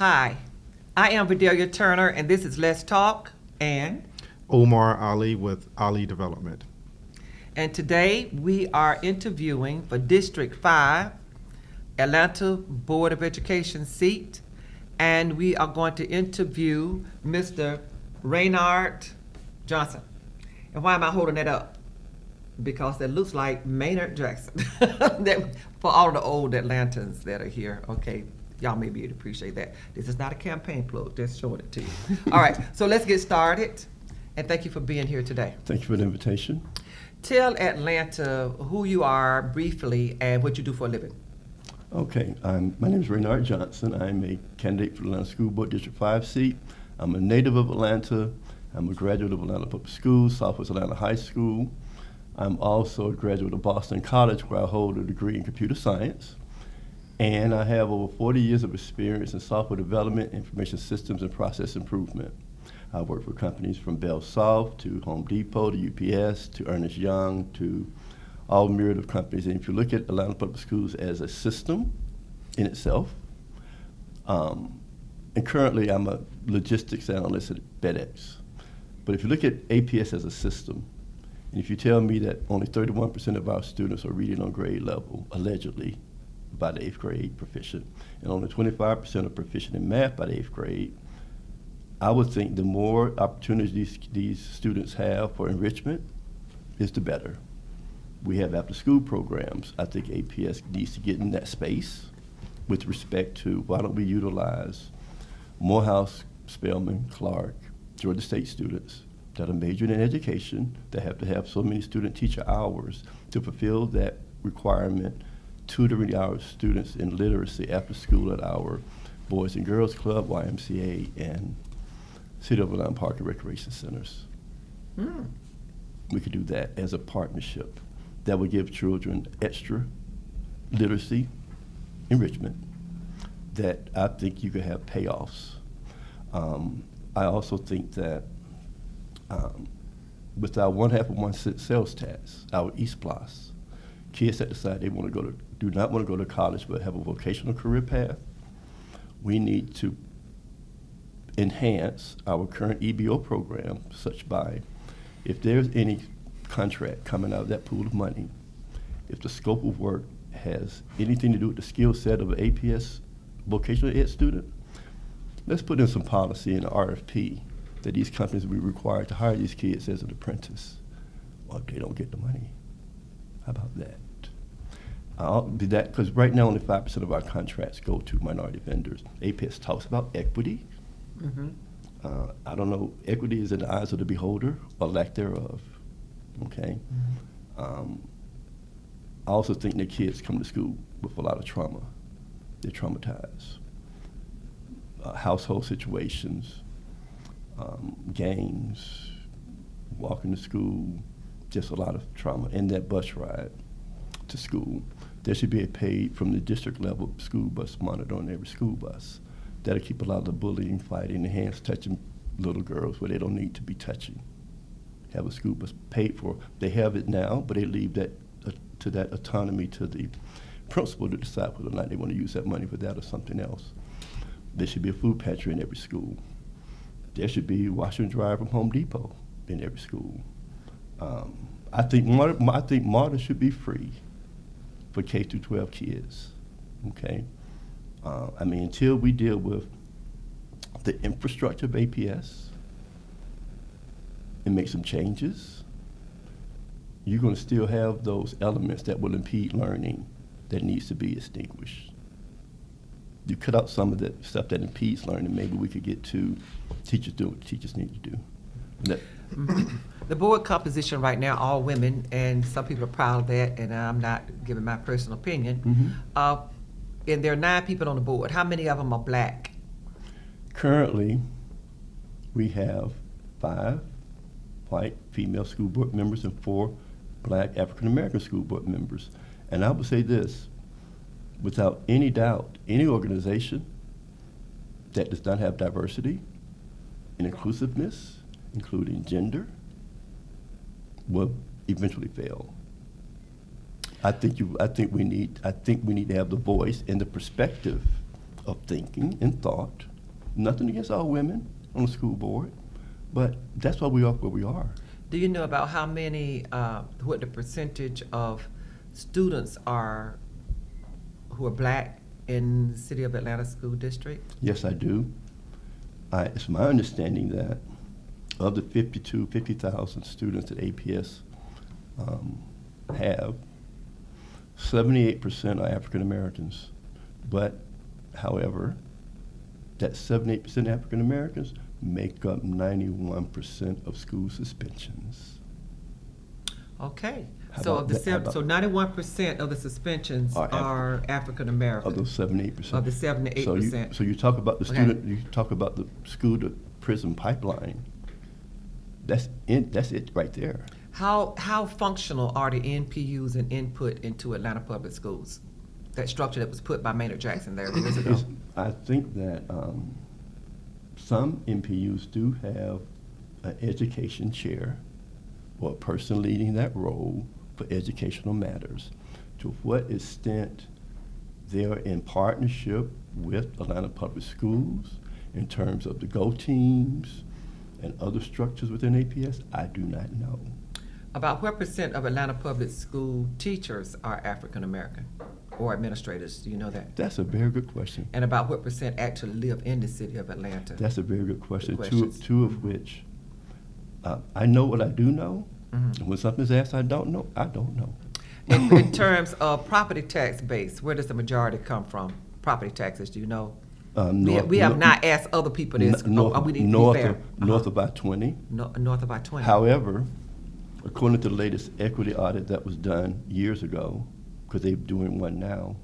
Hi, I am Verdaillia Turner, and this is Let's Talk. Omar Ali with Ali Development. And today we are interviewing for District 5, Atlanta Board of Education seat, and we are going to interview Mr. Raynard Johnson. And why am I holding that up? Because that looks like Maynard Jackson. For all the old Atlantans that are here, okay, y'all may be able to appreciate that. This is not a campaign plug, just showing it to you. All right, so let's get started. And thank you for being here today. Thank you for the invitation. Tell Atlanta who you are briefly and what you do for a living. Okay, my name is Raynard Johnson. I'm a candidate for the Atlanta School Board District 5 seat. I'm a native of Atlanta. I'm a graduate of Atlanta Public Schools, Southwest Atlanta High School. I'm also a graduate of Boston College, where I hold a degree in computer science. And I have over 40 years of experience in software development, information systems, and process improvement. I work for companies from Bell South to Home Depot to UPS to Ernest Young to all myriad of companies. And if you look at Atlanta Public Schools as a system in itself, and currently I'm a logistics analyst at FedEx. But if you look at APS as a system, and if you tell me that only 31% of our students are reading on grade level, allegedly, by the 8th grade proficient, and only 25% are proficient in math by the 8th grade, I would think the more opportunities these students have for enrichment is the better. We have after-school programs. I think APS needs to get in that space with respect to why don't we utilize Morehouse, Spelman, Clark, Georgia State students that are majoring in education, that have to have so many student-teacher hours to fulfill that requirement, tutoring our students in literacy after school at our Boys and Girls Club, YMCA, and City of Atlanta Park and Recreation Centers. We could do that as a partnership that would give children extra literacy enrichment that I think you could have payoffs. I also think that with our 1/2 of 1 cent sales tax, our East Plus, kids that decide they do not want to go to college but have a vocational career path, we need to enhance our current EBO program such by, if there's any contract coming out of that pool of money, if the scope of work has anything to do with the skill set of an APS vocational ed student, let's put in some policy in the RFP that these companies will be required to hire these kids as an apprentice. Well, if they don't get the money, how about that? I'll do that, because right now only 5% of our contracts go to minority vendors. APS talks about equity. I don't know, equity is in the eyes of the beholder or lack thereof, okay? I also think that kids come to school with a lot of trauma. They're traumatized. Household situations, gangs, walking to school, just a lot of trauma. And that bus ride to school, there should be a paid from the district level school bus monitor on every school bus. That'll keep a lot of the bullying, fighting, the hands touching little girls where they don't need to be touching. Have a school bus paid for. They have it now, but they leave that to that autonomy to the principal to decide whether or not they want to use that money for that or something else. There should be a food pantry in every school. There should be washer and dryer from Home Depot in every school. I think MARTA should be free for K through 12 kids, okay? I mean, until we deal with the infrastructure of APS and make some changes, you're going to still have those elements that will impede learning that needs to be extinguished. You cut out some of the stuff that impedes learning, maybe we could get to teachers doing what teachers need to do. The board composition right now, all women, and some people are proud of that, and I'm not giving my personal opinion. And there are 9 people on the board. How many of them are black? Currently, we have 5 white female school board members and 4 black African-American school board members. And I would say this, without any doubt, any organization that does not have diversity and inclusiveness, including gender, will eventually fail. I think we need to have the voice and the perspective of thinking and thought Nothing against all women on the school board, but that's why we are where we are. Do you know about how many, what the percentage of students are who are black in the City of Atlanta School District? Yes, I do. It's my understanding that of the 50,000 students that APS have, 78% are African Americans. But, however, that 78% African Americans make up 91% of school suspensions. Okay. How So about of the that? How about- 91% of the suspensions are African American. Of those 78%. Of the 7 to 8%. So you talk about the Okay. student, you talk about the school to prison pipeline. That's it right there. How functional are the NPUs and input into Atlanta Public Schools? That structure that was put by Maynard Jackson there years ago. I think that some NPUs do have an education chair or a person leading that role for educational matters. To what extent they're in partnership with Atlanta Public Schools in terms of the GO teams and other structures within APS, I do not know. About what percent of Atlanta Public School teachers are African American or administrators? Do you know that? That's a very good question. And about what percent actually live in the City of Atlanta? That's a very good question. Good questions. Two of which I know what I do know. Mhm. And when something's asked I don't know, I don't know. In terms of property tax base, where does the majority come from? Property taxes, do you know? We have not asked other people this. North, We need to be north, fair. of, north of about 20. North about 20. However, according to the latest equity audit that was done years ago, because they're doing one now,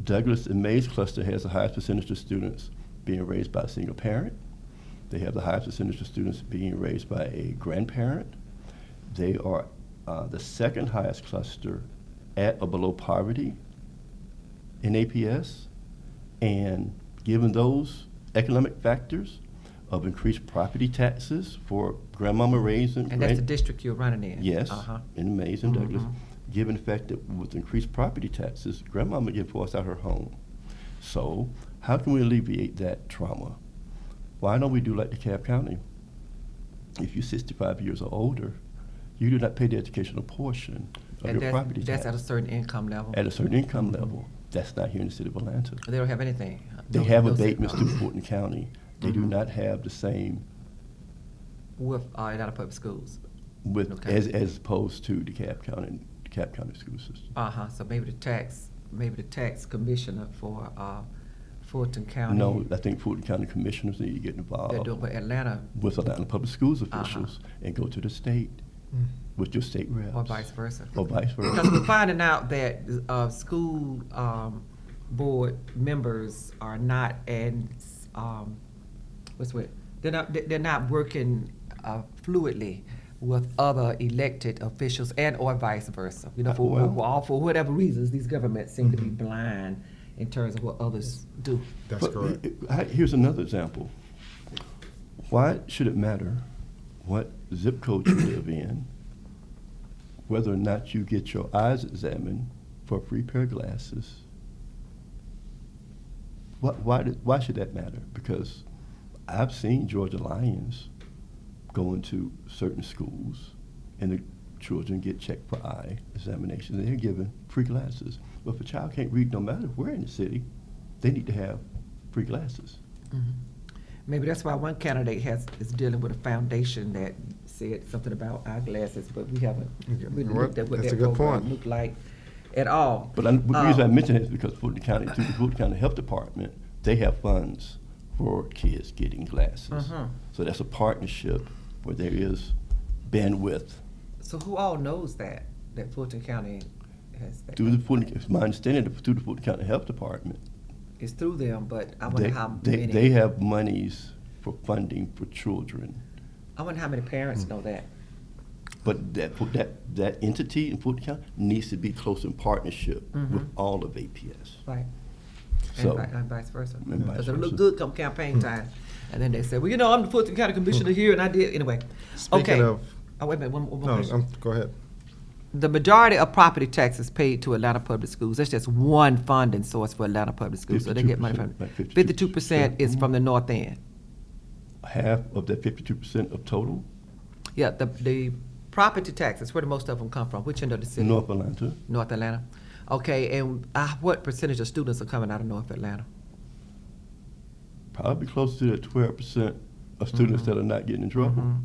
Douglas and Mays cluster has the highest percentage of students being raised by a single parent. They have the highest percentage of students being raised by a grandparent. They are the second highest cluster at or below poverty in APS. And given those economic factors of increased property taxes for grandmama raising. And that's the district you're running in? Yes, in Mays and Douglas. Mhm. Given the fact that with increased property taxes, grandmama get forced out her home. So how can we alleviate that trauma? Why don't we do like DeKalb County? If you're 65 years or older, you do not pay the educational portion of And your property that's tax. at a certain income level? At a certain income level. That's not here in the city of Atlanta. They don't have anything? They have abatements through Fulton County. They do Mhm. not have the same With Atlanta Public Schools? with Okay. as opposed to DeKalb County school system. So maybe the tax commissioner for Fulton County? No, I think Fulton County commissioners need to get They're involved doing, but Atlanta with Atlanta Public Schools officials and go to the state with your state reps. or vice versa? Or vice versa. Because we're finding out that school board members are not they're not working fluidly with other elected officials and or vice versa. You know, for whatever reasons, these governments seem to be blind in terms of what others do. That's correct. Here's another example. Why should it matter what zip code you live in, whether or not you get your eyes examined for a free pair of glasses? Why should that matter? Because I've seen Georgia Lions go into certain schools and the children get checked for eye examinations and they're given free glasses. But if a child can't read no matter where in the city, they need to have free glasses. Mhm. Maybe that's why one candidate is dealing with a foundation that said something about eyeglasses, but we haven't really looked at what That's that a good program point. looked like at all. But the reason I mention it is because Fulton County, through the Fulton County Health Department, they have funds for kids getting glasses. Mhm. So that's a partnership where there is bandwidth. So who all knows that Fulton County has that? Through the Fulton, it's my understanding that through the Fulton County Health Department, It's through them, but I wonder how many. they have monies for funding for children. I wonder how many parents know that. But that entity in Fulton County needs to be close in partnership with all of APS. Right. So- And vice versa. And vice Because it look versa. good come campaign time. And then they say, well, you know, I'm the Fulton County Commissioner here, and I did, anyway. Speaking Okay. of- Oh, wait a minute, one more No, question. go ahead. the majority of property taxes paid to Atlanta Public Schools. That's just one funding source for Atlanta Public Schools. So they get money from, like 52%. 52% is from the north end. Half of that 52% of total? Yeah, the property taxes, where do most of them come from? Which end of the city? North Atlanta. North Atlanta. Okay, and what percentage of students are coming out of North Atlanta? Probably close to that 12% of students that are not getting in trouble.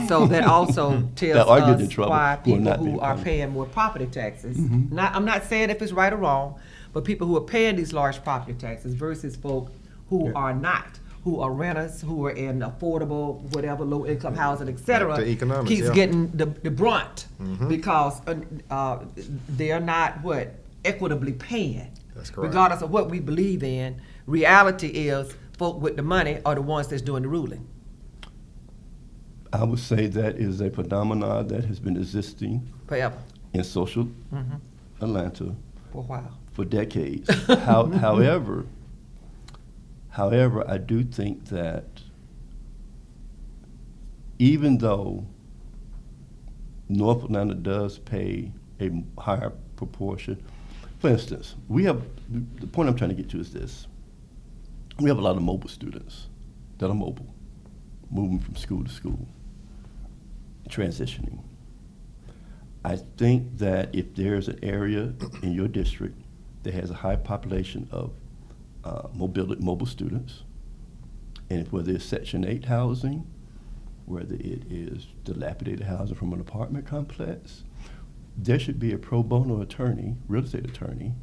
So that also tells That are getting in us trouble, why who are people not who being are punished. paying more property taxes, I'm not saying if it's right or wrong, but people who are paying these large property taxes versus folk who are not, who are renters, who are in affordable, whatever, low income housing, et cetera, Back to economics, keeps yeah. getting the brunt because they're not equitably paying. That's correct. Regardless of what we believe in, reality is folk with the money are the ones that's doing the ruling. I would say that is a phenomenon that has been existing Forever. in social Atlanta For a while. for decades. However, I do think that even though North Atlanta does pay a higher proportion, for instance, the point I'm trying to get to is this. We have a lot of mobile students that are mobile, moving from school to school, transitioning. I think that if there's an area in your district that has a high population of mobile students, and whether it's Section 8 housing, whether it is dilapidated housing from an apartment complex, there should be a pro bono attorney, real estate attorney,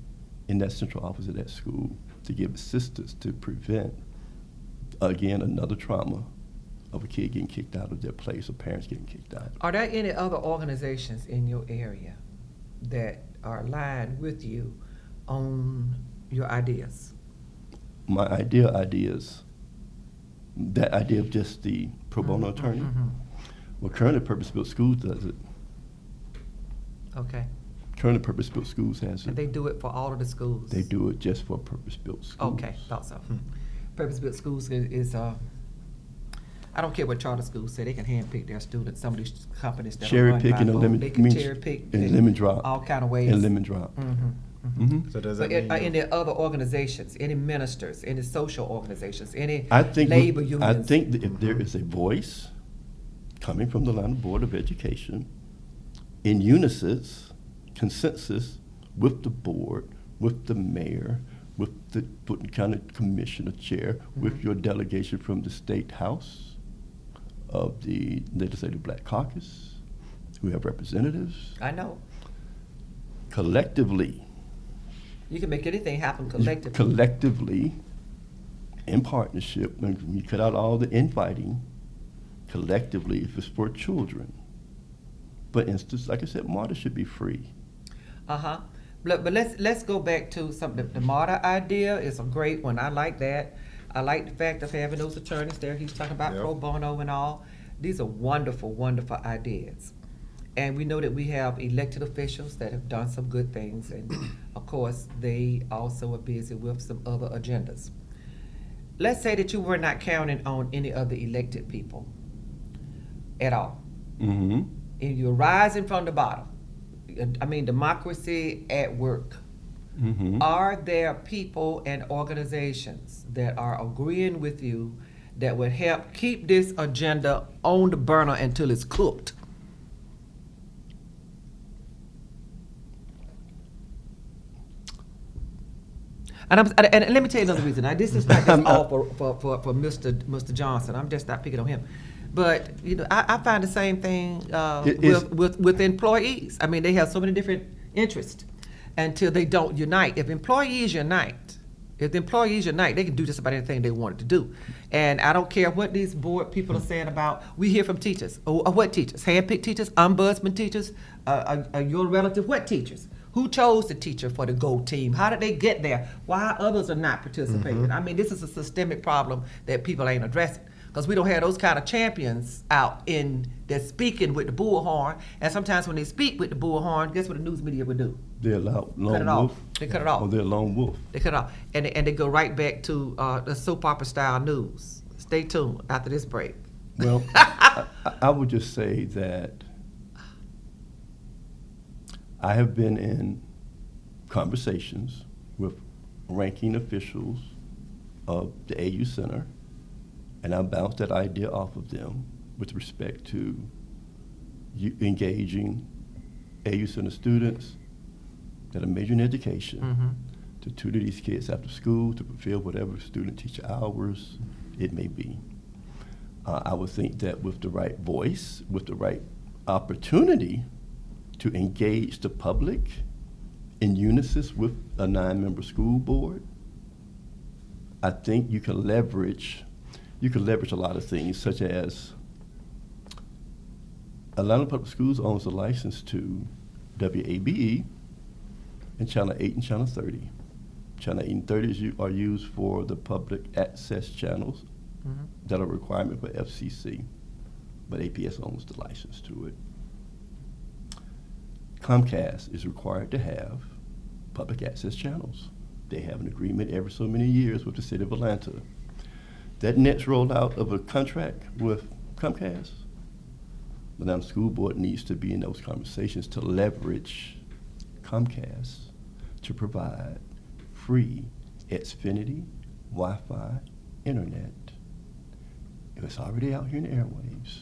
in that central office of that school to give assistance to prevent, again, another trauma of a kid getting kicked out of their place or parents getting kicked out. Are there any other organizations in your area that are aligned with you on your ideas? My ideas, that idea of just the pro bono attorney, well, currently Purpose-Built Schools does it. Okay. Currently Purpose-Built Schools has And it. they do it for all of the schools? They do it just for Purpose-Built Schools. Okay, thought so. Purpose-built schools is I don't care what charter schools say, they can handpick their students. Some of these companies that Cherry are run pick by and a folk, lemon, they can cherry pick and lemon drop. all kind of ways. And lemon drop. So does But that mean any other organizations, any ministers, any social organizations, any I think labor I unions? think that if there is a voice coming from the Atlanta Board of Education in consensus with the board, with the mayor, with the Fulton County Commissioner Chair, with your delegation from the State House of the Legislative Black Caucus, who have representatives, I know. collectively, You can make anything happen collectively. collectively, in partnership, and you cut out all the infighting, collectively, if it's for children. For instance, like I said, MARTA should be free. But let's go back to something. The MARTA idea is a great one. I like that. I like the fact of having those attorneys there. He's talking about Yep. pro bono and all. These are wonderful, wonderful ideas. And we know that we have elected officials that have done some good things. And of course, they also are busy with some other agendas. Let's say that you were not counting on any of the elected people at all. Mm-hmm. And you're rising from the bottom. I mean, democracy at work. Mm-hmm. Are there people and organizations that are agreeing with you that would help keep this agenda on the burner until it's cooked? And let me tell you another reason. Now, this is not just all for Mr. Johnson. I'm just not picking on him. But you know, I find the same thing with employees. I mean, they have so many different interests until they don't unite. If employees unite, they can do just about anything they wanted to do. And I don't care what these board people are saying about. We hear from teachers. What teachers? Handpicked teachers, ombudsman teachers, your relative. What teachers? Who chose the teacher for the GO team? How did they get there? Why others are not participating? I mean, this is a systemic problem that people ain't addressing. Because we don't have those kind of champions out in that's speaking with the bullhorn. And sometimes when they speak with the bullhorn, guess what the news media would do? They're lone Cut it wolf. off. They cut it off. Or they're lone wolf. They cut it off. And they go right back to the soap opera style news. Stay tuned after this break. Well, I would just say that I have been in conversations with ranking officials of the AU Center, and I bounced that idea off of them with respect to engaging AU Center students that are majoring in education to tutor these kids after school to fulfill whatever student-teacher hours it may be. I would think that with the right voice, with the right opportunity to engage the public in unison with a 9-member school board, I think you can leverage a lot of things, such as Atlanta Public Schools owns a license to WABE and Channel 8 and Channel 30. Channel 8 and 30 are used for the public access channels that are a requirement for FCC, but APS owns the license to it. Comcast is required to have public access channels. They have an agreement every so many years with the city of Atlanta. That next rollout of a contract with Comcast, the Atlanta School Board needs to be in those conversations to leverage Comcast to provide free Xfinity, Wi-Fi, internet. It's already out here in the airwaves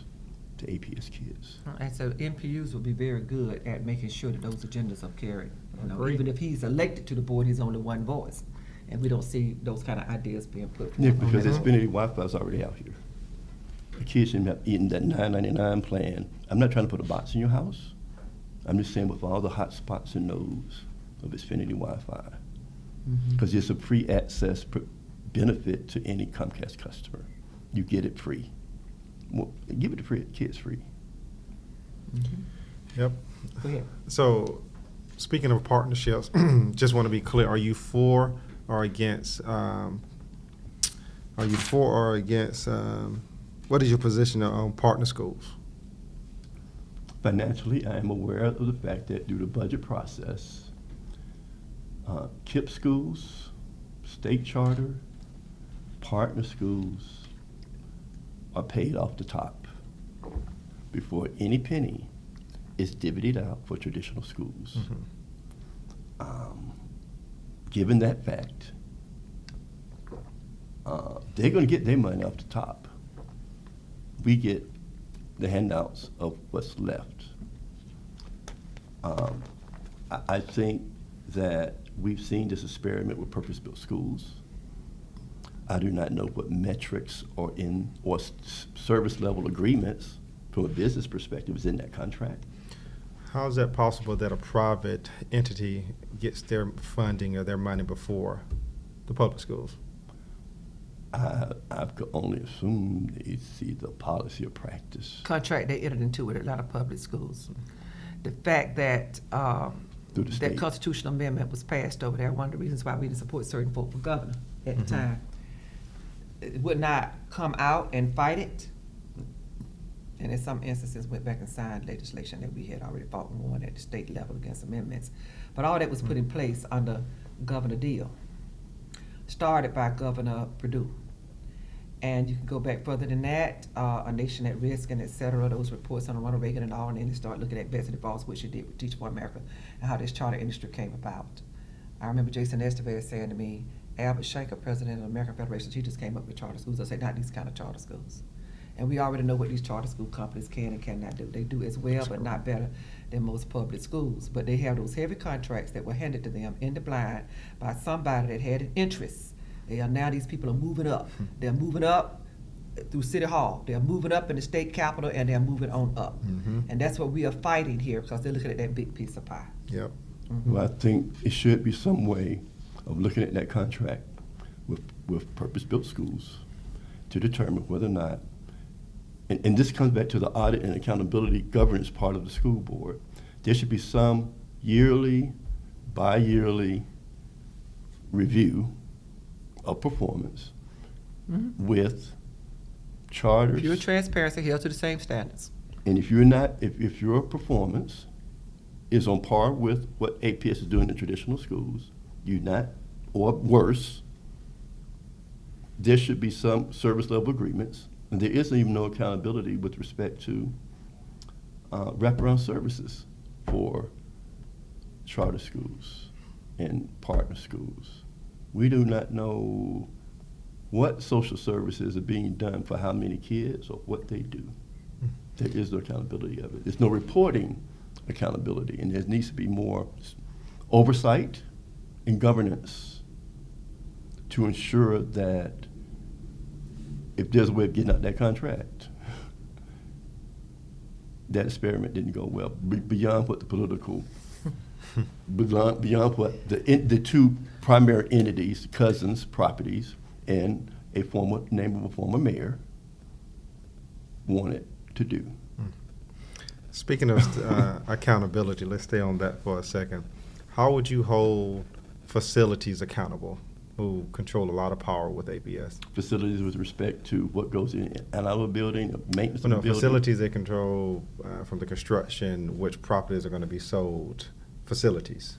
to APS kids. And so MPUs will be very good at making sure that those agendas are carried. You know, Agreed. even if he's elected to the board, he's only one voice. And we don't see those kind of ideas being put forth. Yeah, because Xfinity Wi-Fi is already out here. The kids shouldn't have eaten that $9.99 plan. I'm not trying to put a box in your house. I'm just saying with all the hot spots and nodes of Xfinity Wi-Fi, because it's a free access benefit to any Comcast customer. You get it free. Well, give it to free kids free. Yep. Go ahead. So, speaking of partnerships, just want to be clear: are you for or against? What is your position on partner schools? Financially, I am aware of the fact that due to budget process, KIPP schools, state charter, partner schools are paid off the top before any penny is divvied out for traditional schools. Given that fact, they're going to get their money off the top. We get the handouts of what's left. I think that we've seen this experiment with purpose-built schools. I do not know what metrics or service level agreements from a business perspective is in that contract. How is that possible that a private entity gets their funding or their money before the public schools? I could only assume it's either policy or practice. Contract they entered into with a lot of public schools. The fact that Through the that state. constitutional amendment was passed over there, one of the reasons why we didn't support certain folk for governor at the time. It would not come out and fight it, and in some instances went back and signed legislation that we had already fought and won at the state level against amendments. But all that was put in place under Governor Deal, started by Governor Perdue. And you can go back further than that, A Nation at Risk and et cetera, those reports on Ronald Reagan and all, and then they start looking at Betsy DeVos, which she did with Teach for America, and how this charter industry came about. I remember Jason Estevez saying to me, Albert Shanker, president of the American Federation of Teachers, came up with charter schools. I said, not these kind of charter schools. And we already know what these charter school companies can and cannot do. They do as well, but not better than most public schools. But they have those heavy contracts that were handed to them in the blind by somebody that had an interest. Now these people are moving up. They're moving up through City Hall. They're moving up in the state capitol, and they're moving on up. And that's what we are fighting here, because they're looking at that big piece of pie. Yep. Well, I think it should be some way of looking at that contract with purpose-built schools to determine whether or not, and this comes back to the audit and accountability governance part of the school board, there should be some yearly, bi-yearly review of performance with charters. Pure transparency, held to the same standards. And if you're not, if your performance is on par with what APS is doing in traditional schools, you're not, or worse, there should be some service level agreements, and there isn't even no accountability with respect to wraparound services for charter schools and partner schools. We do not know what social services are being done for how many kids or what they do. There is no accountability of it. There's no reporting accountability, and there needs to be more oversight and governance to ensure that if there's a way of getting out that contract, that experiment didn't go well, beyond what the political, beyond what the two primary entities, Cousins Properties and a former name of a former mayor, wanted to do. Speaking of accountability, let's stay on that for a second. How would you hold facilities accountable who control a lot of power with APS? Facilities with respect to what goes in and out of a building, maintenance of No, a building. facilities they control from the construction, which properties are going to be sold. Facilities.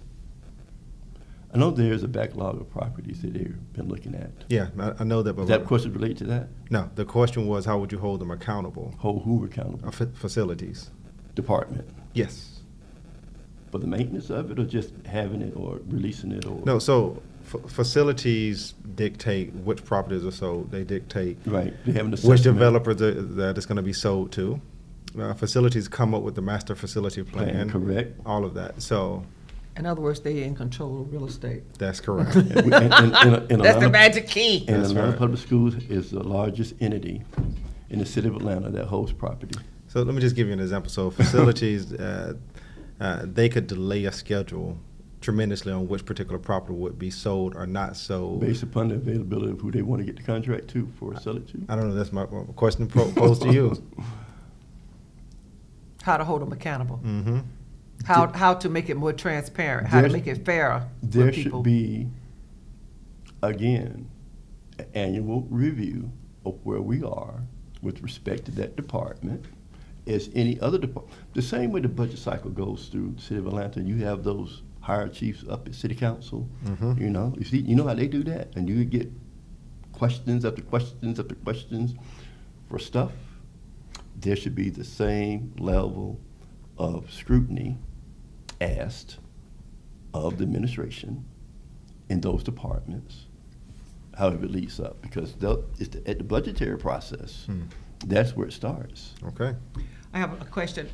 I know there's a backlog of properties that they've been looking at. Yeah, I know that. But Does that question relate to that? No, the question was how would you hold them accountable? Hold who accountable? Facilities. Department. Yes. For the maintenance of it, or just having it, or releasing it, or? No, so facilities dictate which properties are sold. They dictate Right. They have an which assessment. developer that it's going to be sold to. Facilities come up with the master facility plan. Correct. All of that. So In other words, they in control of real estate. that's correct. And That's the magic key. And That's Atlanta right. Public Schools is the largest entity in the city of Atlanta that holds property. So let me just give you an example. So facilities, they could delay a schedule tremendously on which particular property would be sold or not sold. Based upon the availability of who they want to get the contract to for sell it to. I don't know. That's my question posed to you. How to hold them accountable. Mm-hmm. How to make it more transparent. How to There's- make it fairer There for people. should be, again, an annual review of where we are with respect to that department as any other department. The same way the budget cycle goes through the city of Atlanta, you have those higher chiefs up at city council. Mhm. You know how they do that, and you get questions after questions after questions for stuff. There should be the same level of scrutiny asked of the administration in those departments, however it leads up, because at the budgetary process, that's where it starts. Okay. I have a question.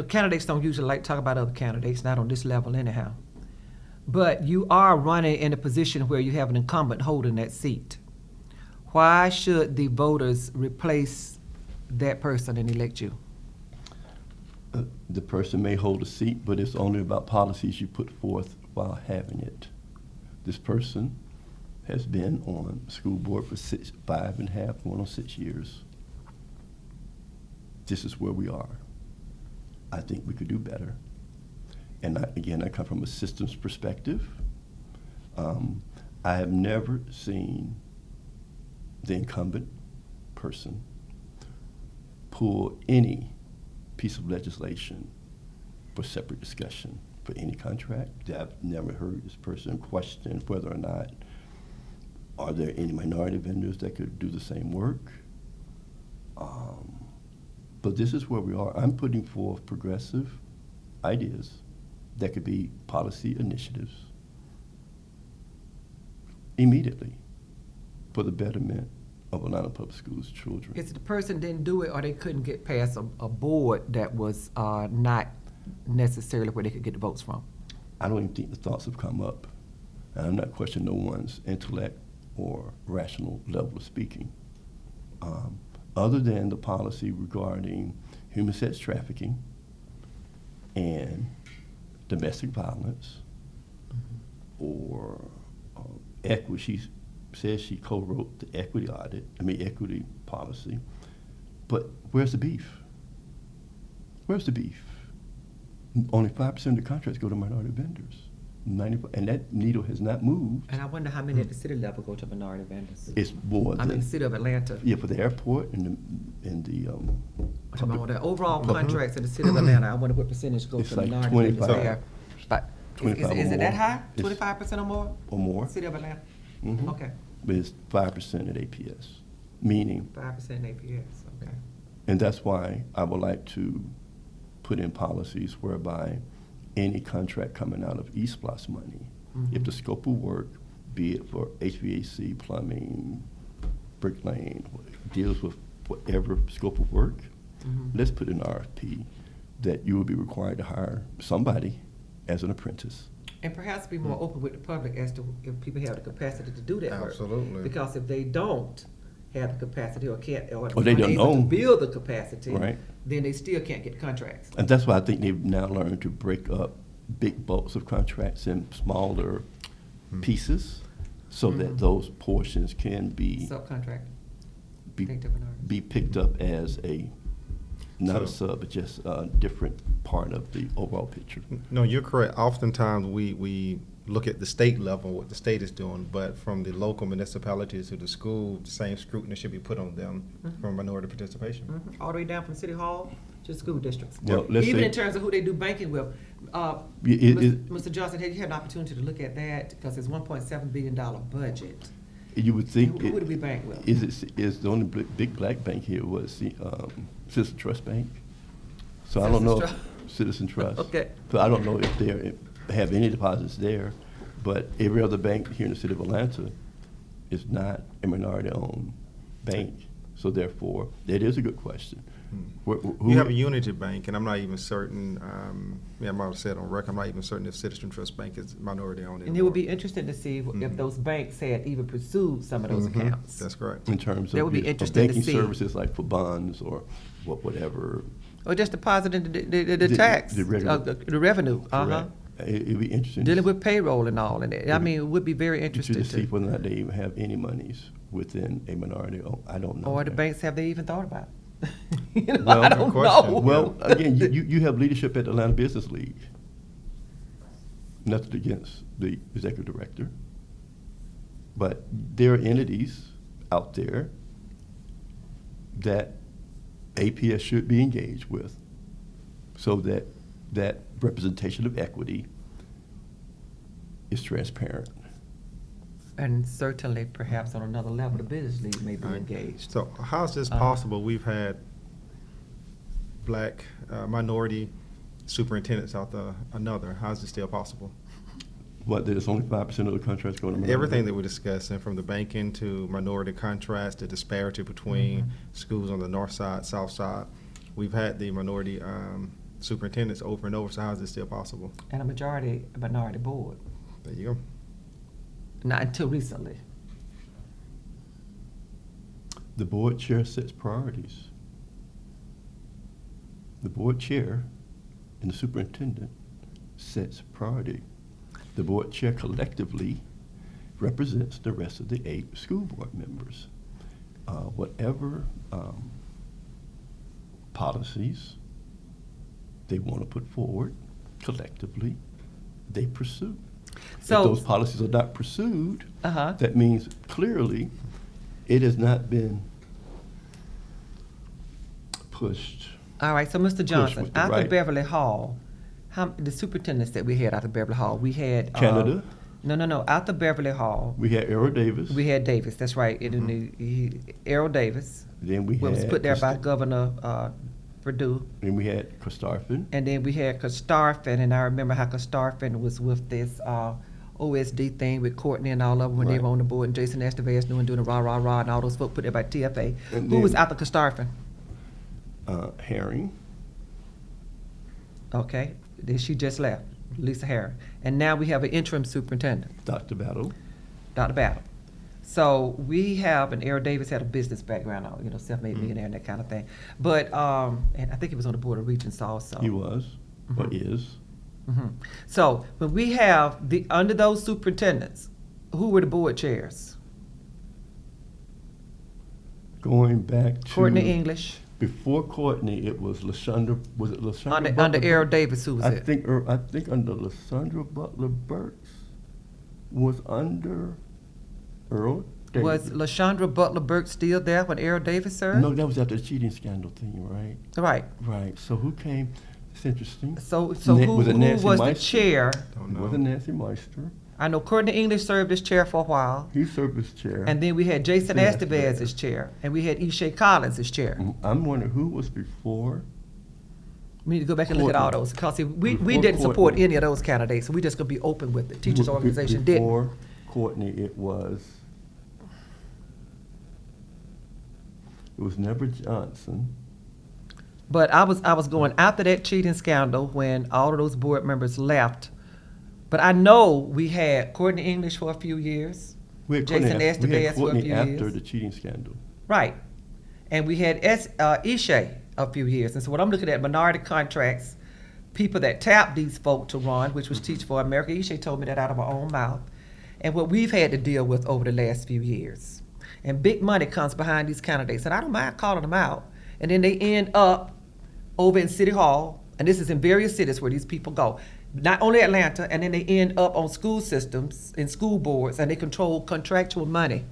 Candidates don't usually like to talk about other candidates, not on this level anyhow. But you are running in a position where you have an incumbent holding that seat. Why should the voters replace that person and elect you? The person may hold a seat, but it's only about policies you put forth while having it. This person has been on the school board for 5.5, going on 6 years. This is where we are. I think we could do better. And I come from a systems perspective. I have never seen the incumbent person pull any piece of legislation for separate discussion for any contract. I've never heard this person question whether or not are there any minority vendors that could do the same work. But this is where we are. I'm putting forth progressive ideas that could be policy initiatives immediately for the betterment of Atlanta Public Schools children. Is it the person didn't do it, or they couldn't get past a board that was not necessarily where they could get the votes from? I don't even think the thoughts have come up. And I'm not questioning no one's intellect or rational level of speaking. Other than the policy regarding human sex trafficking and domestic violence, or equity. She says she co-wrote the equity policy. But where's the beef? Where's the beef? Only 5% of the contracts go to minority vendors. 90%, and that needle has not moved. And I wonder how many at the city level go to minority vendors. It's more I than mean, the city of Atlanta. yeah, for the airport and the I'm talking about the overall public- contracts in the city of Atlanta. I wonder what percentage goes It's to like minority 25. vendors there. But 25 is or it that more. high? It's- 25% or more? or more. City of Atlanta. Mhm. Okay, But it's 5% at APS, meaning, 5% APS. Okay. and that's why I would like to put in policies whereby any contract coming out of eSPLOST money, if the scope of work, be it for HVAC, plumbing, bricklaying, deals with whatever scope of work, let's put in RFP that you will be required to hire somebody as an apprentice. And perhaps be more open with the public as to if people have the capacity to do that work. Absolutely. Because if they don't have the capacity or can't, or Or they don't unable to know. build the capacity, Right. then they still can't get contracts. And that's why I think they've now learned to break up big bulks of contracts in smaller pieces so that those portions can be Subcontract. be, Think different artists. be picked up as not a So- sub, but just a different part of the overall picture. No, you're correct. Oftentimes, we look at the state level, what the state is doing, but from the local municipalities to the school, the same scrutiny should be put on them for minority participation. All the way down from city hall to school districts. Well, let's Even say- in terms of who they do banking with. Mr. Johnson, have you had an opportunity to look at that? Because it's $1.7 billion budget. You would think Who do we bank with? is the only big black bank here was the Citizen Trust Bank. So I don't know, Citizen Citizen Trust. Okay. So I don't know if they have any deposits there, but every other bank here in the city of Atlanta is not a minority-owned bank. So therefore, that is a good question. Who- You have a Unity Bank, and I'm not even certain, I might have said on record, I'm not even certain if Citizen Trust Bank is minority owned And it would be interesting to see if those banks had even pursued some of those accounts. That's correct. in terms That of, would be of interesting to banking see. services like for bonds or whatever. Or just depositing the tax, the regular- the revenue, Correct. It'd be interesting. Dealing with payroll and all, and I mean, it would be very to interesting see to. whether or not they even have any monies within a minority. I don't know. Or the that. banks, have they even thought about it? You know, Well, I good don't question. know. Well, again, you have leadership at the Atlanta Business League. Nothing against the executive director, but there are entities out there that APS should be engaged with, so that that representation of equity is transparent. And certainly, perhaps on another level, the business league may be Right. engaged. So how's this possible? We've had black minority superintendents out there, another. How's this still possible? What, there's only 5% of the contracts going to minority? Everything that we're discussing, from the banking to minority contracts, the disparity between schools on the north side, south side, we've had the minority superintendents over and over, so how is this still possible? And a minority board, There you go. not until recently. The board chair sets priorities. The board chair and the superintendent sets priority. The board chair collectively represents the rest of the 8 school board members. Whatever policies they want to put forward collectively, they pursue. So- if those policies are not pursued, Uh-huh. that means clearly it has not been pushed. All right, so Mr. Johnson, with the after right- Beverly Hall, the superintendents that we had out of Beverly Hall, we had. Canada? No. After Beverly Hall, We had Errol Davis. we had Davis, that's right. Errol Davis, Then we was had put there by Costa- Governor Perdue. Then we had Kostarfin. And then we had Kostarfin, and I remember how Kostarfin was with this OSD thing with Courtney and all of them when they Right. were on the board, and Jason Estevez knew and doing the rah, and all those folks put there by TFA. And Who was then- after Kostarfin? Herring. Okay, then she just left, Lisa Harris. And now we have an interim superintendent, Dr. Battle. Dr. Battle. So we have, and Errol Davis had a business background, self-made Mm-hmm. millionaire and that kind of thing. But, and I think he was on the board of Regents also. He was, or Mhm. is. Mhm. So when we have under those superintendents, who were the board chairs? Going back to. Courtney English, Before Courtney, it was LaShondra, was it LaShondra? under Butler Errol Burks? Davis, who was I it? think under LaShondra Butler Burks was under Earl Davis. Was LaShondra Butler Burke still there when Errol Davis served? No, that was after the cheating scandal thing, right? Right. Right. So who came? It's interesting. So Na- who was it Nancy was the Meister? chair? Don't It know. wasn't Nancy Meister. I know Courtney English served as chair for a while. He served as chair. And then we had Jason Yes, Estevez yes. as chair, and we had Ishay Collins as chair. I'm wondering who was before We need to go back and look at all those, because see, we didn't support any of those candidates, so we just gonna be open with it. Teachers organization didn't. Before Courtney, it was never Johnson. But I was going after that cheating scandal when all of those board members left. But I know we had Courtney English for a few years, We had Jason Courtney, Estevez for a Courtney few after years. the cheating scandal. Right. And we had Ishay a few years. And so what I'm looking at, minority contracts, people that tapped these folk to run, which was Teach for America. Ishay told me that out of her own mouth. And what we've had to deal with over the last few years. And big money comes behind these candidates. And I don't mind calling them out. And then they end up over in City Hall, and this is in various cities where these people go. Not only Atlanta, and then they end up on school systems and school boards, and they control contractual money.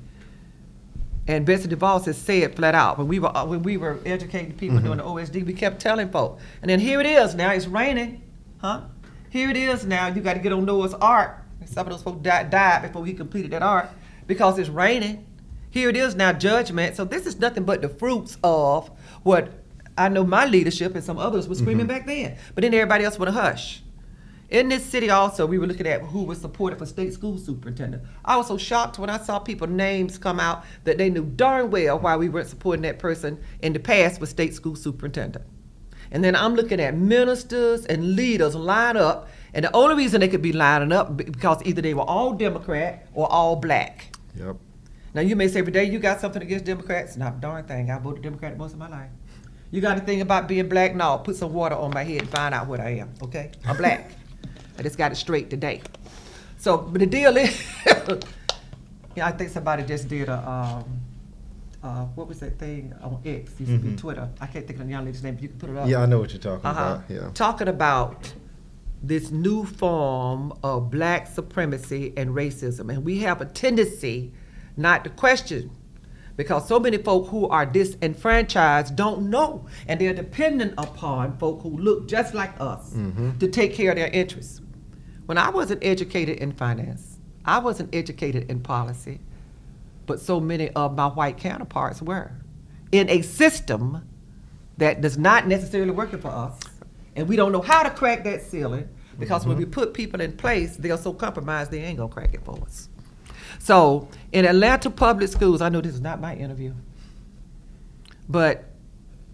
And Betsy DeVos has said flat out, when we were educating people doing the OSD, we kept telling folk. And then here it is now, it's raining, huh? Here it is now, you got to get on Noah's Ark. Some of those folks died before we completed that ark because it's raining. Here it is now, judgment. So this is nothing but the fruits of what I know my leadership and some others were screaming back then. But then everybody else would hush. In this city also, we were looking at who was supported for state school superintendent. I was so shocked when I saw people names come out that they knew darn well why we weren't supporting that person in the past for state school superintendent. And then I'm looking at ministers and leaders line up, and the only reason they could be lining up because either they were all Democrat or all black. Yep. Now you may say, every day you got something against Democrats? Not a darn thing. I voted Democrat most of my life. You got a thing about being black? No, put some water on my head and find out what I am, okay? I'm black. I just got it straight today. So, but the deal is, I think somebody just did a, what was that thing on X? Used to be Twitter. I can't think of the young lady's name, but you can put it up. Yeah, I know what you're talking about. Yeah. Talking about this new form of black supremacy and racism. And we have a tendency not to question, because so many folk who are disenfranchised don't know, and they're dependent upon folk who look just like us to take care of their interests. When I wasn't educated in finance, I wasn't educated in policy, but so many of my white counterparts were, in a system that does not necessarily work for us, and we don't know how to crack that ceiling, because when we put people in place, they're so compromised they ain't gonna crack it for us. So in Atlanta public schools, I know this is not my interview, but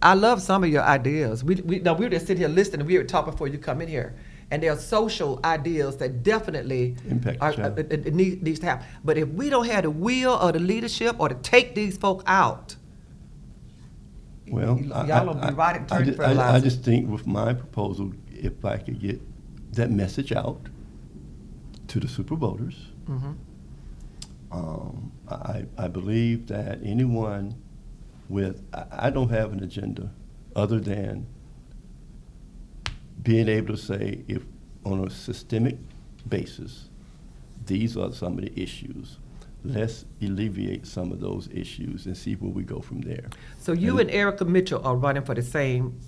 I love some of your ideas. We were just sitting here listening, and we were talking before you come in here, and there are social ideas that definitely needs to happen. But if we don't have the will or the leadership or to take these folk out, well, y'all don't be right and turn I just think with my proposal, if I could get that message out to the super voters, I believe that anyone with, I don't have an agenda other than being able to say, if on a systemic basis, these are some of the issues, let's alleviate some of those issues and see where we go from there. So you and Erica Mitchell are running for the same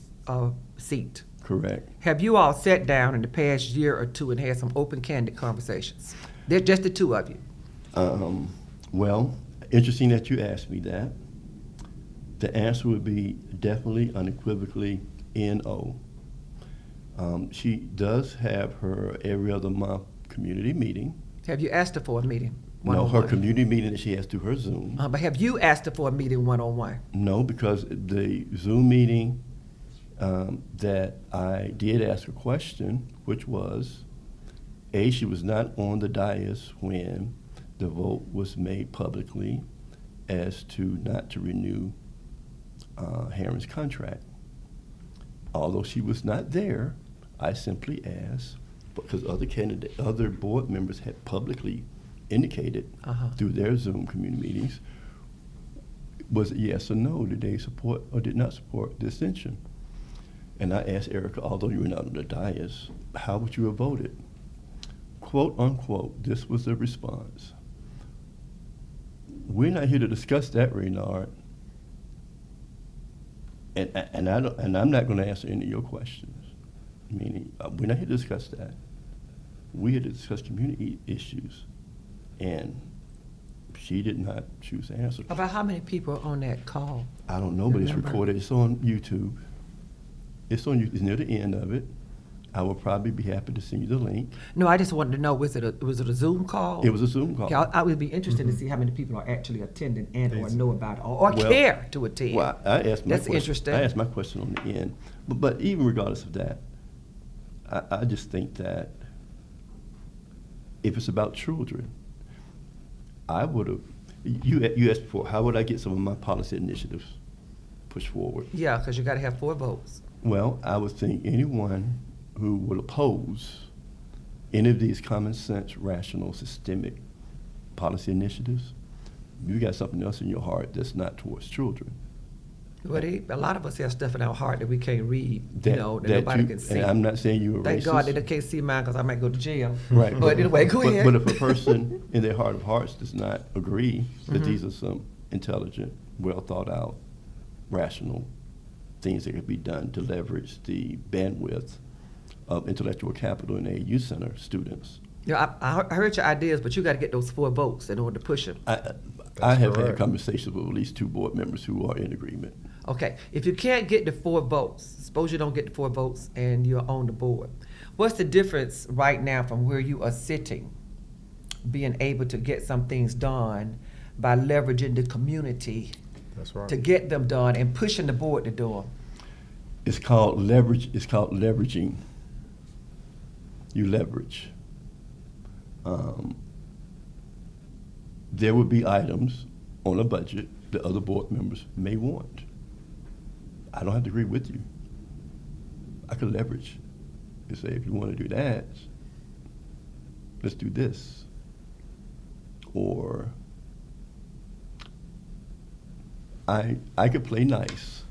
seat. Correct. Have you all sat down in the past year or two and had some open, candid conversations? They're just the two of you. Well, interesting that you asked me that. The answer would be definitely, unequivocally, no. She does have her every other month community meeting. Have you asked her for a meeting? No, her community meeting that she has through her Zoom. But have you asked her for a meeting one-on-one? No, because the Zoom meeting that I did ask a question, which was, A, she was not on the dais when the vote was made publicly as to not to renew Heron's contract. Although she was not there, I simply asked, because other board members had publicly indicated through their Zoom community meetings, was it yes or no, did they support or did not support the extension? And I asked Erica, although you were not on the dais, how would you have voted? Quote unquote, this was the response. We're not here to discuss that, Raynard. And I'm not going to answer any of your questions. Meaning, we're not here to discuss that. We're here to discuss community issues. And she did not choose to answer. About how many people are on that call? I don't know, but it's recorded. It's on YouTube. It's on you. It's near the end of it. I will probably be happy to send you the link. No, I just wanted to know, was it a Zoom call? It was a Zoom call. Okay, I would be interested to see how many people are actually attending and or Please. know about it or Well, care to attend. Well, I asked my That's question. interesting. I asked my question on the end. But even regardless of that, I just think that if it's about children, I would have, you asked before, how would I get some of my policy initiatives pushed forward? Yeah, because you got to have 4 votes. Well, I would think anyone who would oppose any of these common sense, rational, systemic policy initiatives, you got something else in your heart that's not towards children. Well, a lot of us have stuff in our heart that we can't read, that nobody can see. And I'm not saying you're a Thank racist. God that they can't see mine because I might go to jail. Right. But anyway, go ahead. But if a person in their heart of hearts does not agree that Mhm. these are some intelligent, well thought out, rational things that could be done to leverage the bandwidth of intellectual capital in AU Center students. Yeah, I heard your ideas, but you got to get those 4 votes in order to push them. I have had correct. conversations with at least 2 board members who are in agreement. Okay, if you can't get the 4 votes, suppose you don't get the 4 votes and you're on the board, what's the difference right now from where you are sitting, being able to get some things done by leveraging the community That's right. to get them done and pushing the board to do them? It's called leverage. It's called leveraging. You leverage. There would be items on a budget that other board members may want. I don't have to agree with you. I could leverage and say, if you want to do that, let's do this. Or I could play nice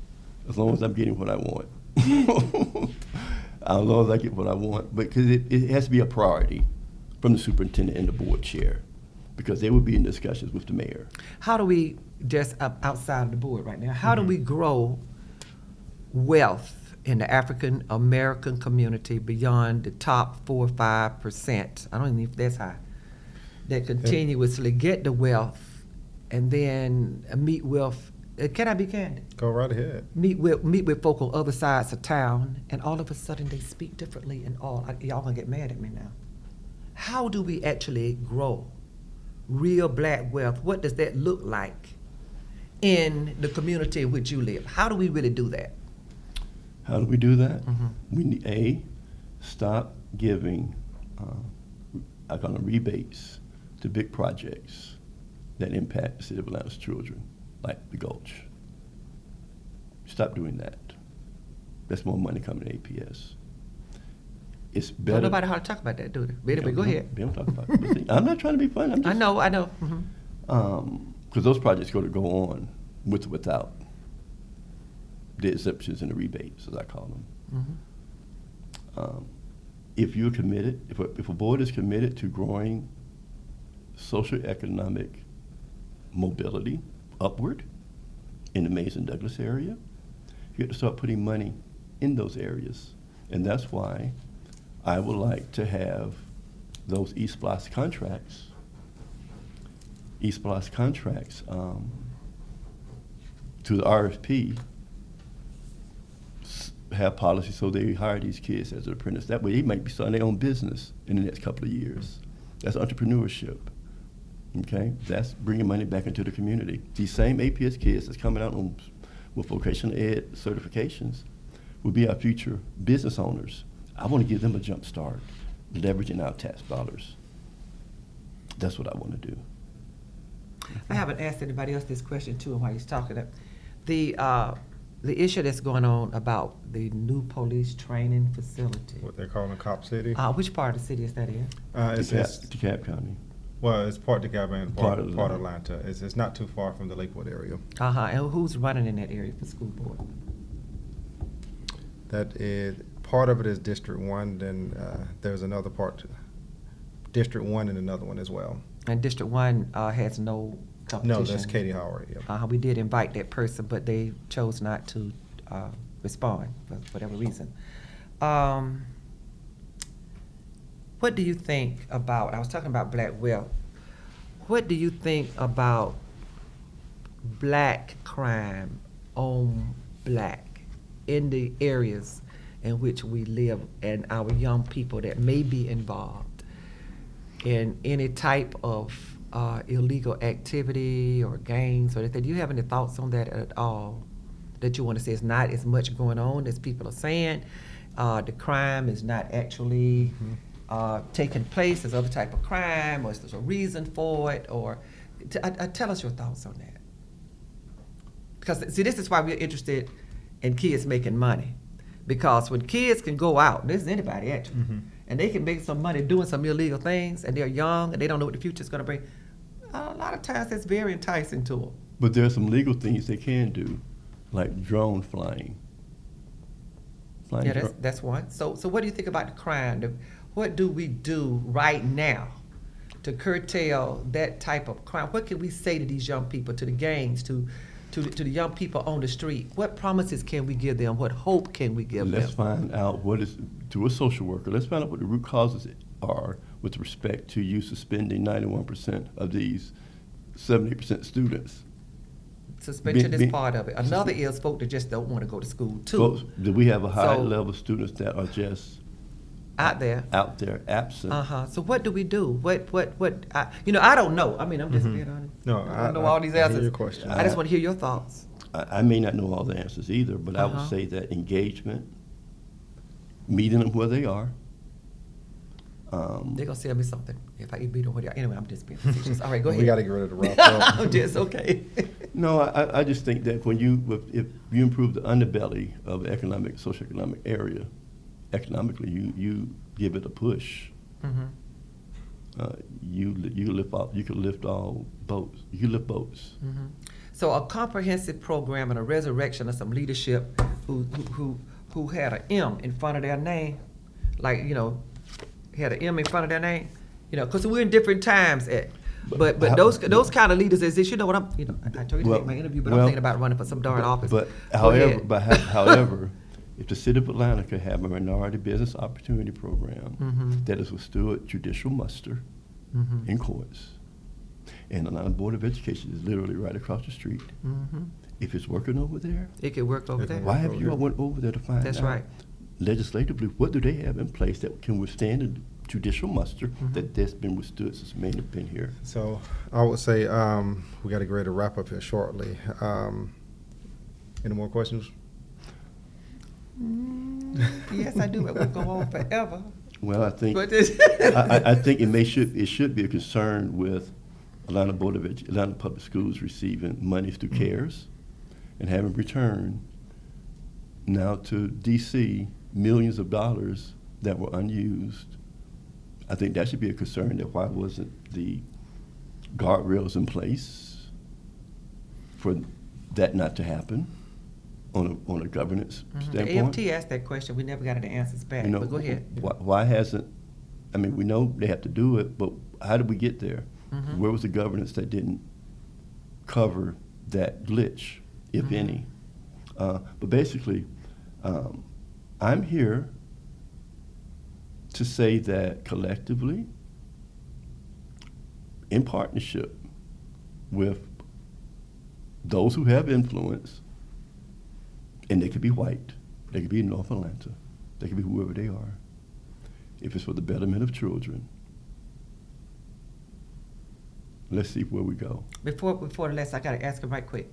as long as I'm getting what I want. As long as I get what I want, because it has to be a priority from the superintendent and the board chair, because they would be in discussions with the mayor. How do we, just outside of the board right now, how do we grow wealth in the African American community beyond the top 4 or 5%? I don't even know if that's high. That continuously get the wealth and then meet with, can I be candid? Go right ahead. Meet with folk on other sides of town, and all of a sudden they speak differently and all. Y'all gonna get mad at me now. How do we actually grow real black wealth? What does that look like in the community in which you live? How do we really do that? How do we do that? Mhm. We need, stop giving, I call them rebates to big projects that impact the city of Atlanta's children, like the Gulch. Stop doing that. That's more money coming to APS. It's better. Don't nobody how to talk about that, do they? But anyway, go ahead. We don't talk about it. But see, I'm not trying to be funny. I'm just, I know. Mhm. Because those projects go on with or without the exemptions and the rebates, as I call them. Mhm. If you're committed, if a board is committed to growing socioeconomic mobility upward in the Mason-Douglas area, you have to start putting money in those areas. And that's why I would like to have those East Block contracts to the RFP have policy so they hire these kids as an apprentice. That way they might be starting their own business in the next couple of years. That's entrepreneurship, okay? That's bringing money back into the community. These same APS kids that's coming out with vocational ed certifications will be our future business owners. I want to give them a jump start, leveraging our tax dollars. That's what I want to do. I haven't asked anybody else this question too, and while he's talking, the issue that's going on about the new police training facility. What they're calling Cop City. Which part of the city is that in? It's DeKalb County. well, it's part DeKalb and Part part of of Atlanta. It's not too far from the Lakewood area. And who's running in that area for school board? That is part of it is District 1. Then there's another part, District 1, and another one as well. And District 1 has no competition? No, that's Katie Howard. Yeah. We did invite that person, but they chose not to respond for whatever reason. What do you think about, I was talking about black wealth, what do you think about black crime on black in the areas in which we live and our young people that may be involved in any type of illegal activity or gangs or anything. Do you have any thoughts on that at all? That you want to say it's not as much going on as people are saying? The crime is not actually taking place. There's other type of crime, or is there a reason for it? Or tell us your thoughts on that. Because see, this is why we're interested in kids making money. Because when kids can go out, this is anybody actually, and they can make some money doing some illegal things, and they're young and they don't know what the future is going to bring. A lot of times, that's very enticing to them. But there are some legal things they can do, like drone flying. Yeah, that's one. So what do you think about the crime? What do we do right now to curtail that type of crime? What can we say to these young people, to the gangs, to the young people on the street? What promises can we give them? What hope can we give them? Let's find out what is, to a social worker, let's find out what the root causes are with respect to you suspending 91% of these 70% students. Suspension is part of it. Another is folks that just don't want to go to school too. Folks, do we have a high level of students that are just out there absent? So what do we do? What I don't know. I mean, I'm just being honest. No, I don't know all these answers. I hear your question. I just want to hear your thoughts. I may not know all the answers either, but I would say that engagement, meeting them where they are. They're gonna sell me something if I beat them where they are. Anyway, I'm just being facetious. All right, go ahead. We got to get rid of the wrap up. I'm just okay. No, I just think that if you improve the underbelly of the socioeconomic area, economically, you give it a push. You could lift all boats. You can lift boats. So a comprehensive program and a resurrection of some leadership who had an M in front of their name, like had an M in front of their name, because we're in different times. But those kind of leaders is this. You know what I told you to take my interview, but I'm thinking about running for some darn office. However, if the city of Atlanta could have a minority business opportunity program that is withstood judicial muster in courts, and the Atlanta Board of Education is literally right across the street. If it's working over there, it could work over there. Why have you not went over there to find out? That's right. Legislatively, what do they have in place that can withstand the judicial muster that's been withstood since Maine have been here? So I would say we got to get ready to wrap up here shortly. Any more questions? Yes, I do. It will go on forever. Well, I think I think it should be a concern with Atlanta Public Schools receiving money through CARES and having returned now to DC millions of dollars that were unused. I think that should be a concern, that why wasn't the guardrails in place for that not to happen on a governance standpoint? The AFT asked that question. We never got any answers back, but go ahead. Why hasn't, we know they have to do it, but how did we get there? Where was the governance that didn't cover that glitch, if any? But basically, I'm here to say that collectively, in partnership with those who have influence, and they could be white, they could be in North Atlanta, they could be whoever they are, if it's for the betterment of children, let's see where we go. Before the last, I got to ask him right quick.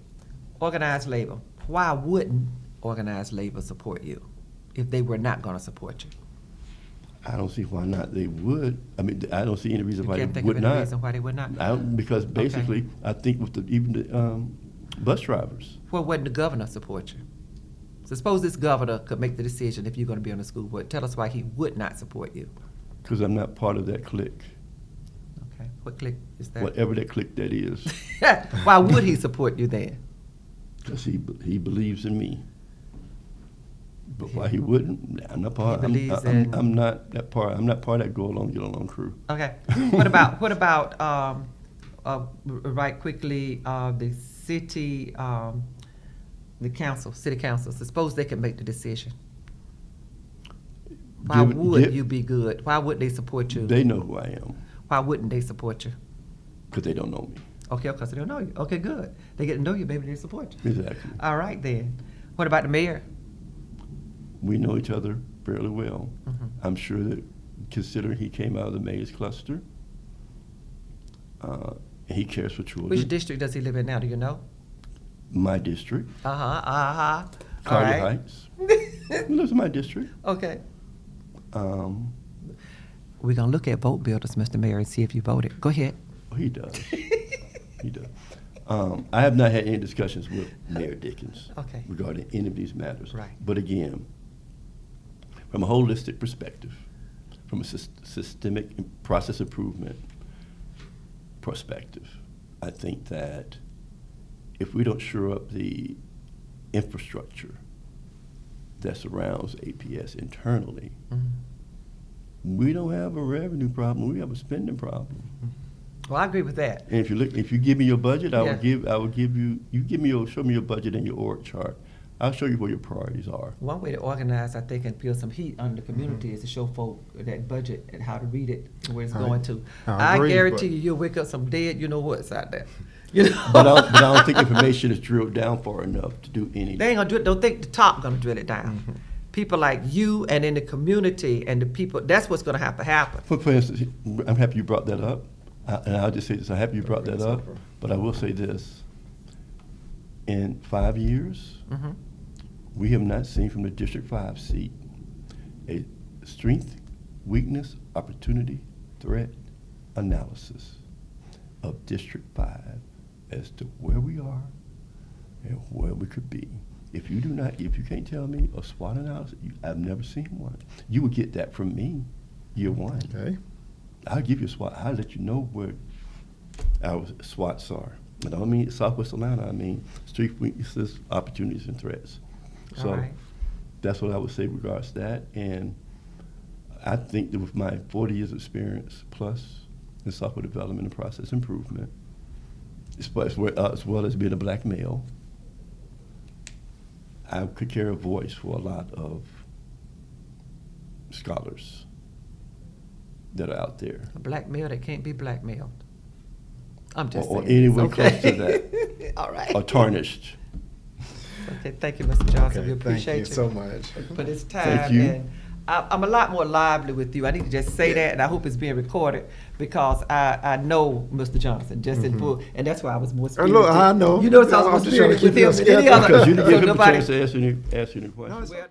Organized labor. Why wouldn't organized labor support you if they were not going to support you? I don't see why not they would. I don't see any reason why they would not. You can't think of any reason why they would not? Because basically, I think with even the bus drivers. Well, wouldn't the governor support you? So suppose this governor could make the decision if you're going to be on the school board. Tell us why he would not support you. Because I'm not part of that clique. Okay. What clique is that? Whatever that clique that is. Why would he support you then? Because he believes in me. But why he wouldn't? I'm not part. I'm not that part. I'm not part of that go along, get along crew. Okay. What about right quickly the city council? So suppose they can make the decision. Why would you be good? Why would they support you? They know who I am. Why wouldn't they support you? Because they don't know me. Okay, because they don't know you. Okay, good. They get to know you, maybe they support you. Exactly. All right then. What about the mayor? We know each other fairly well. Mhm. I'm sure that, considering he came out of the Mays cluster, and he cares for children. Which district does he live in now, do you know? My district, All Carter right. Heights. He lives in my district. Okay. Um, We're gonna look at vote builders, Mr. Mayor, and see if you voted. Go ahead. he does. He does. I have not had any discussions with Mayor Dickens Okay. regarding any of these matters. Right. But again, from a holistic perspective, from a systemic process improvement perspective, I think that if we don't shore up the infrastructure that surrounds APS internally, Mhm. we don't have a revenue problem. We have a spending problem. Well, I agree with that. And if you give me your budget, I Yeah. will give you. You give me show me your budget and your org chart. I'll show you where your priorities are. One way to organize, I think, and feel some heat on the community is to show folk that budget and how to read it and where it's going to. I I agree, guarantee but- you'll wake up some dead, you know what's out there. You know? But I don't think information is drilled down far enough to do any. They ain't gonna do it. Don't think the top gonna drill it down. People like you and in the community and the people, that's what's gonna have to happen. For instance, I'm happy you brought that up, and I'll just say this: I'm happy you brought that up. But I will say this: in 5 years, Mhm. we have not seen from the District 5 seat a strength, weakness, opportunity, threat analysis of District 5 as to where we are and where we could be. If you can't tell me a SWOT analysis, I've never seen one. You would get that from me, year one. Okay. I'll give you a SWOT. I'll let you know where our SWOTs are. I don't mean Southwest Atlanta. I mean strengths, weaknesses, opportunities, and threats. So All right. that's what I would say regards to that. And I think that with my 40 years experience plus in software development and process improvement, as well as being a black male, I could carry a voice for a lot of scholars that are out there. A black male that can't be blackmailed. I'm just Or saying. anyone this, okay? close to that. All right. Or tarnished. Okay, thank you, Mr. Johnson. We Okay, appreciate thank you so much. for this time. Thank you. And I'm a lot more lively with you. I need to just say that, and I hope it's being recorded because I know Mr. Johnson just in full, and that's why I was more spirited. look, I know. You know, so I was I'm more just trying to spirited with keep you him than any together. other. Because you didn't So give him a nobody- chance to ask any questions. Well,